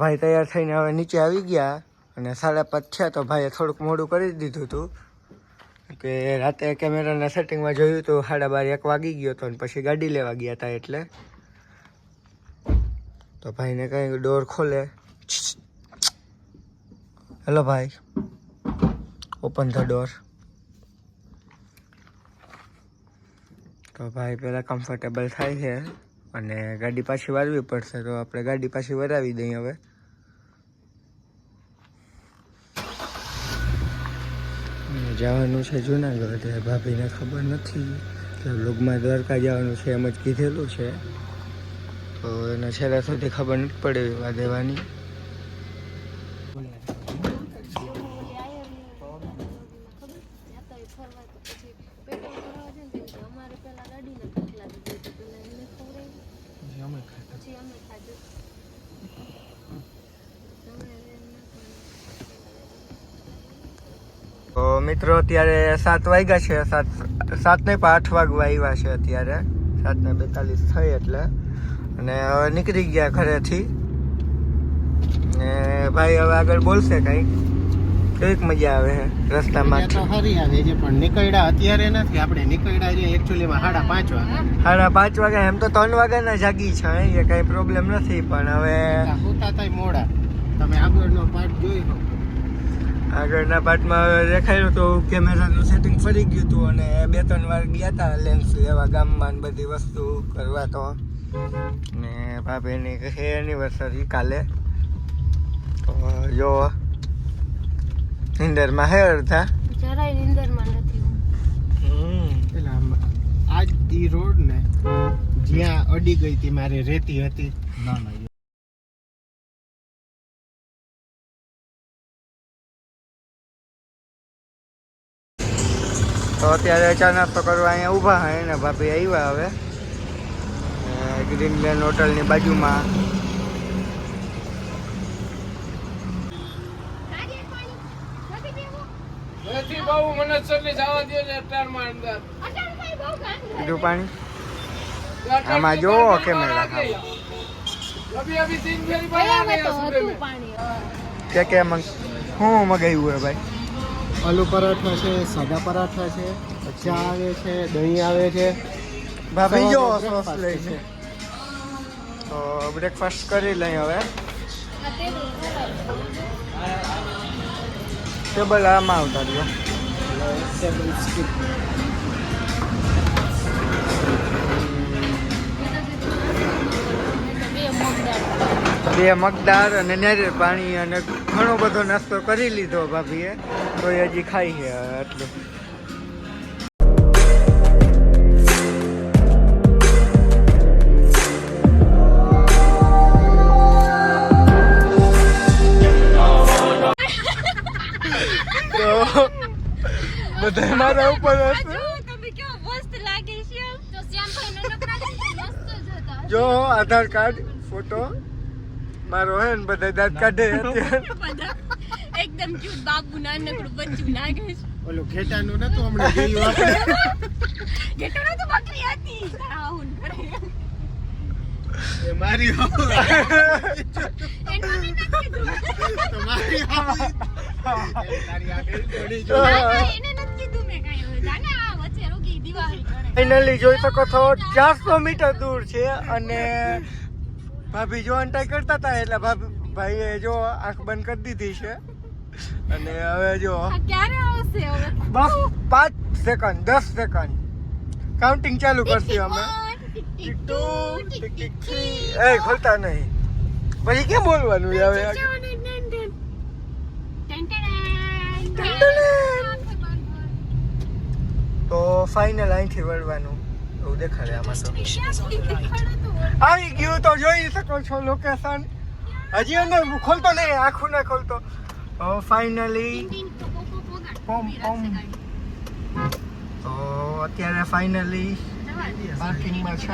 ભાઈ તૈયાર થઈને હવે નીચે આવી ગયા અને 5:30 થયા તો ભાઈએ થોડુંક મોડું કરી દીધું હતું કે રાતે કેમેરાના સેટિંગમાં જોયું તો 12:30 1 વાગી ગયો હતો અને પછી ગાડી લેવા ગયા હતા એટલે તો ભાઈને કંઈ ડોર ખોલે. હેલો ભાઈ, ઓપન ધ ડોર. તો ભાઈ પહેલાં કમ્ફર્ટેબલ થાય છે અને ગાડી પાછી વાળવી પડશે તો આપણે ગાડી પાછી વરાવી દઈએ. હવે જવાનું છે જુનાગઢ. ભાભીને ખબર નથી કે વ્લોગમાં દ્વારકા જવાનું છે એમ જ કીધેલું છે તો એને છેલ્લા સુધી ખબર નથી પડે એવા દેવાની. તો મિત્રો અત્યારે 7 વાગ્યા છે. 7 નહીં પણ 8 વાગવા આવ્યા છે અત્યારે. 7:42 થઈ એટલે અને હવે નીકળી ગયા ઘરેથી ને ભાઈ હવે આગળ બોલશે કંઈક. કેવીક મજા આવે છે રસ્તામાં? તો સારી આવે છે પણ નીકળ્યા અત્યારે નથી. આપણે નીકળ્યા છે એકચ્યુઅલીમાં 5:30 વાગે. 5:30 વાગે. એમ તો 3 વાગ્યાના જાગી છે, એ કંઈ પ્રોબ્લેમ નથી પણ હવે હોતા થાય મોડા. તમે આગળનો પાર્ટ જોઈ લો. આગળના પાર્ટમાં દેખાયું તો કેમેરાનું સેટિંગ ફરી ગયું હતું અને 2-3 વાર ગયા હતા લેન્સ લેવા ગામમાં ને બધી વસ્તુ કરવા. તો ને ભાભીની છે એનિવર્સરી કાલે. તો જો નિંદરમાં હે અડધા જરાય નિંદરમાં નથી. પેલા આજ ઈ રોડ ને જ્યાં અડી ગઈ હતી મારે રેતી હતી. ના તો અત્યારે ચા નાસ્તો કરવા અહીંયા ઊભા હોય ને ભાભી આવ્યા હવે ગ્રીનલેન્ડ હોટલની બાજુમાં. કીધું પાણી આમાં જોવો કેમેરા કે હું મગાવ્યું હે ભાઈ? આલુ પરાઠા છે, સાદા પરાઠા છે, ચા આવે છે, દહીં આવે છે. ભાભી જો સોસ લે છે. તો બ્રેકફાસ્ટ કરી લઈ હવે. ટેબલ આમાં આવતા રહ્યો. બે મગદાર અને નારિયેળ પાણી અને ઘણો બધો નાસ્તો કરી લીધો ભાભીએ. તો એ હજી ખાઈ છે આટલું. તો બધા મારા ઉપર હશે. જો આધાર કાર્ડ ફોટો મારો હે ને બધા દાંત કાઢે અત્યારે એકદમ ક્યુટ બાબુ નાનકડું બચ્ચું લાગે છે. ઓલું ઘેટાનું નતું હમણાં જોયું આપણે? ઘેટાનો તો બકરી હતી. આવું કરે એ મારી એનું નથી કીધું. તો મારી તારી આગળ પડી જો. એને નથી કીધું મેં કાંઈ. જાને આ વચ્ચે રોકી દિવાળી કરે. ફાઇનલી જોઈ શકો છો 400 મીટર દૂર છે અને ભાભી જો અંટાઈ કરતા હતા એટલે ભાઈએ જો આંખ બંધ કરી દીધી છે અને હવે જો ક્યારે આવશે હવે? બસ 5 સેકન્ડ 10 સેકન્ડ કાઉન્ટિંગ ચાલુ કરશું અમે. ટિક 2 ટિક 3 એ ખોલતા નહીં પછી કેમ બોલવાનું હવે? તો ફાઇનલ અહીંથી વળવાનું એવું દેખાડે આમાં. તો આવી ગયું તો જોઈ શકો છો લોકેશન. હજી અંદર ખોલતો નહીં, આખું ના ખોલતો. ફાઇનલી તો અત્યારે ફાઇનલી પાર્કિંગમાં છે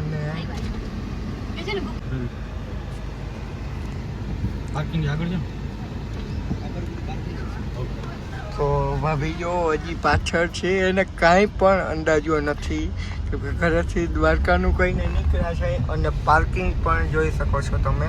અને પાર્કિંગ આગળ છે. તો ભાભી જો હજી પાછળ છે એને કાંઈ પણ અંદાજો નથી કે ઘરેથી દ્વારકાનું કહીને નીકળ્યા છે અને પાર્કિંગ પણ જોઈ શકો છો તમે.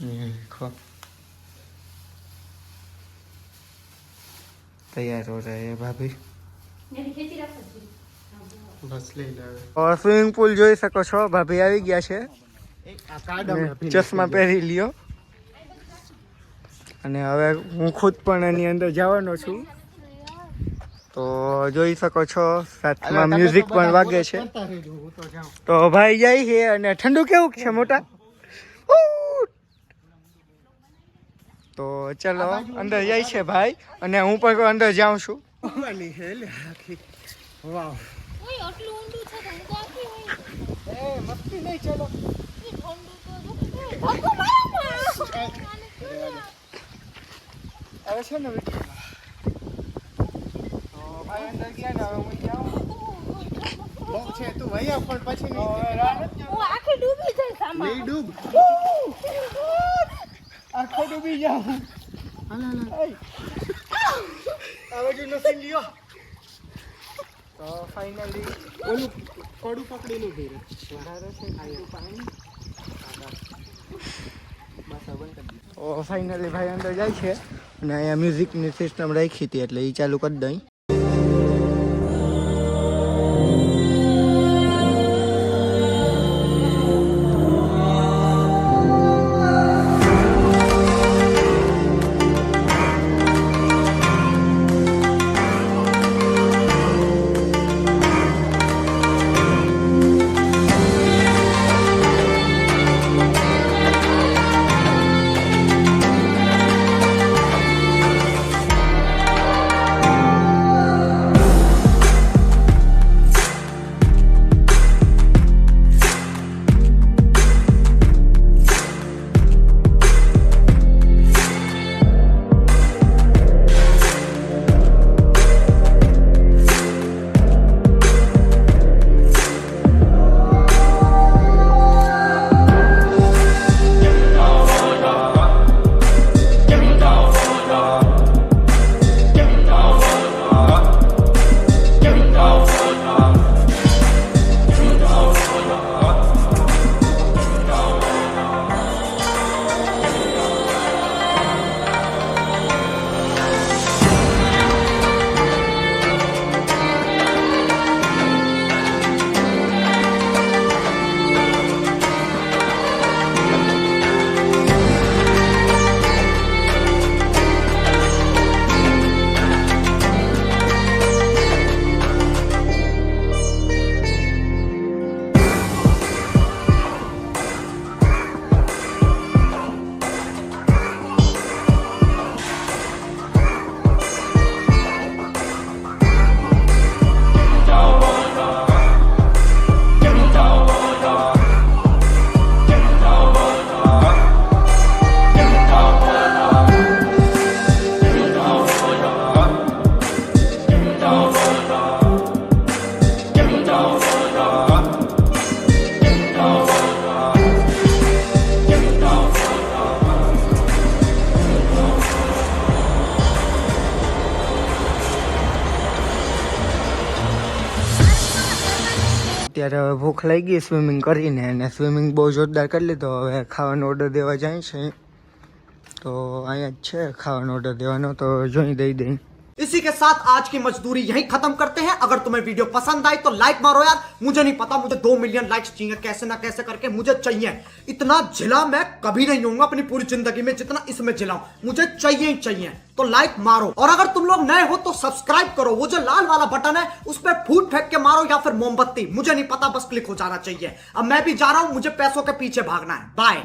देखो तैयार हो रहे हैं भाभी બસ લઈને આવે और स्विमिंग पूल જોઈ શકો છો ભાભી આવી ગયા છે આ કાર્ડ ચશ્મા પહેરી લ્યો અને હવે હું ખુદ પણ એની અંદર જવાનો છું તો જોઈ શકો છો સાથમાં મ્યુઝિક પણ વાગે છે હું તો જાઉં તો ભાઈ જાય છે અને ઠંડુ કેવું છે મોટા તો ચલો અંદર જાય છે ભાઈ અને હું પણ અંદર જાઉં છું આવવાની છે લે આખી વાવ ઓય આટલું ઊંડું છે તો હું તો આખી હોય એ મસ્તી નહીં ચલો ઈ ઠંડુ તો ધક્કો મારો હવે છે ને તો ભાઈ અંદર ગયા ને હવે હું જાઉં બહુ છે તું વયા પણ પછી નહીં હું આખી ડૂબી જાય સામા નહીં ડૂબ આખો ડૂબી જાઉં હવે જો નથી લ્યો તો ફાઇનલી ઓલું કડું પકડીને ઉભી રહે ફાઇનલી ભાઈ અંદર જાય છે અને અહીંયા મ્યુઝિકની સિસ્ટમ રાખી હતી એટલે એ ચાલુ કરી દઈ અત્યારે હવે ભૂખ લાગી સ્વિમિંગ કરીને અને સ્વિમિંગ બહુ જોરદાર કરી લીધો હવે ખાવાનો ઓર્ડર દેવા જાય છે તો અહીંયા જ છે ખાવાનો ઓર્ડર દેવાનો તો જોઈ દઈ इसी के साथ आज की मजदूरी यहीं खत्म करते हैं। अगर तुम्हें वीडियो पसंद आई तो लाइक मारो यार, मुझे नहीं पता, मुझे 2 मिलियन लाइक्स चाहिए, कैसे ना कैसे करके मुझे चाहिए। इतना जिला मैं कभी नहीं होऊंगा अपनी पूरी जिंदगी में जितना इसमें जिलाऊं, मुझे चाहिए ही चाहिए। तो लाइक मारो और अगर तुम लोग नए हो तो सब्सक्राइब करो, वो जो लाल वाला बटन है उस पर फूट फेंक के मारो या फिर मोमबत्ती, मुझे नहीं पता, बस क्लिक हो जाना चाहिए। अब मैं भी जा रहा हूं, मुझे पैसों के पीछे भागना है। बाय।